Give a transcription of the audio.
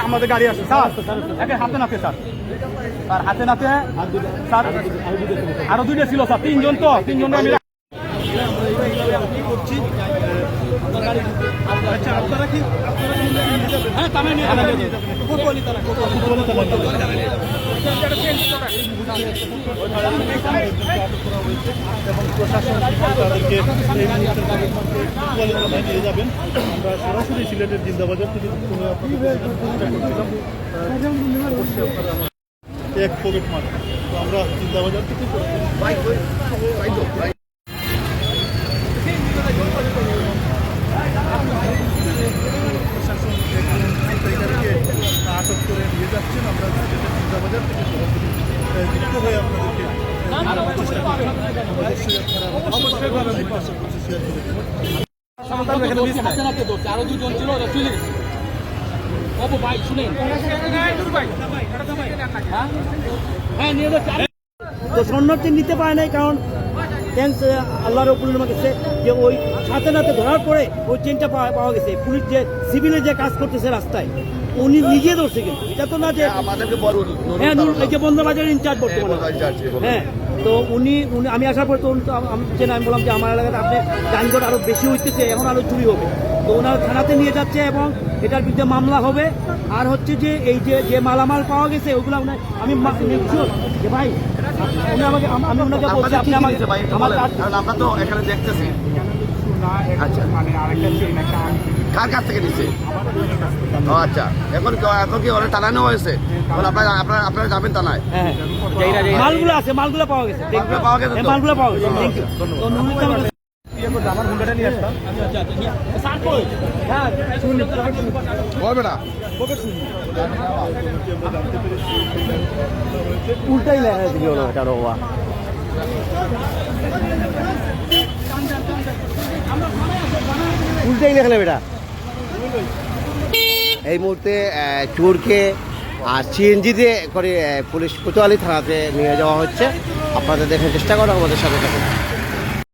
আমাদের গাড়ি আছে স্যার, একে হাতে নাতে স্যার, স্যার হাতে নাতে স্যার, আরো দুইটা ছিল স্যার, তিনজন তো তিনজন আমি করছি। আচ্ছা আপনারা কি হ্যাঁ তারা নিয়ে এবং প্রশাসন তাদেরকে এই মুহূর্তে নিয়ে যাবেন। আমরা সরাসরি সিলেটের জিন্দাবাজার থেকে এক পকেট মার, তো আমরা জিন্দাবাজার থেকে আটক করে নিয়ে যাচ্ছেন। আমরা জিন্দাবাজার থেকে যুক্ত হয়ে আপনাদেরকে আরো দুজন ছিল চলে গেছে। ভাই শুনেন তো শরণার্থী নিতে পারে নাই, কারণ আল্লাহর উপরে গেছে যে ওই সাথে নাতে ধরার পরে ওই চেনটা পাওয়া গেছে। পুলিশ যে সিভিলে যে কাজ করতেছে রাস্তায় উনি নিজে ধরছে, কিন্তু এটা তো না যে হ্যাঁ এই যে বন্দরবাজারের ইনচার্জ বর্তমানে হ্যাঁ। তো উনি আমি আসার পর তো আমি বললাম যে আমার এলাকাতে আপনি যানজট আরো বেশি হইতেছে, এখন আরো চুরি হবে। তো ওনার থানাতে নিয়ে যাচ্ছে এবং এটার বিরুদ্ধে মামলা হবে। আর হচ্ছে যে এই যে মালামাল পাওয়া গেছে ওইগুলো আমি যে ভাই উনি আমাকে আমি ওনাকে বলছি আপনি আমাকে আমরা তো এখানে দেখতেছি কার কাছ থেকে নিচ্ছে। ও আচ্ছা, এখন কি ওরা টানানো হয়েছে? আপনারা যাবেন টানায়? মালগুলো আছে, মালগুলো পাওয়া গেছে, মালগুলো পাওয়া গেছে। আমার হুন্ডাটা নিয়ে আসতাম। উল্টাই লেখা দিল না এটা রোয়া। উল্টাই লেখা বেটা। এই মুহূর্তে চোরকে আর সিএনজিতে করে পুলিশ কোতোয়ালি থানাতে নিয়ে যাওয়া হচ্ছে। আপনাদের দেখার চেষ্টা করো, আমাদের সাথে থাকুন।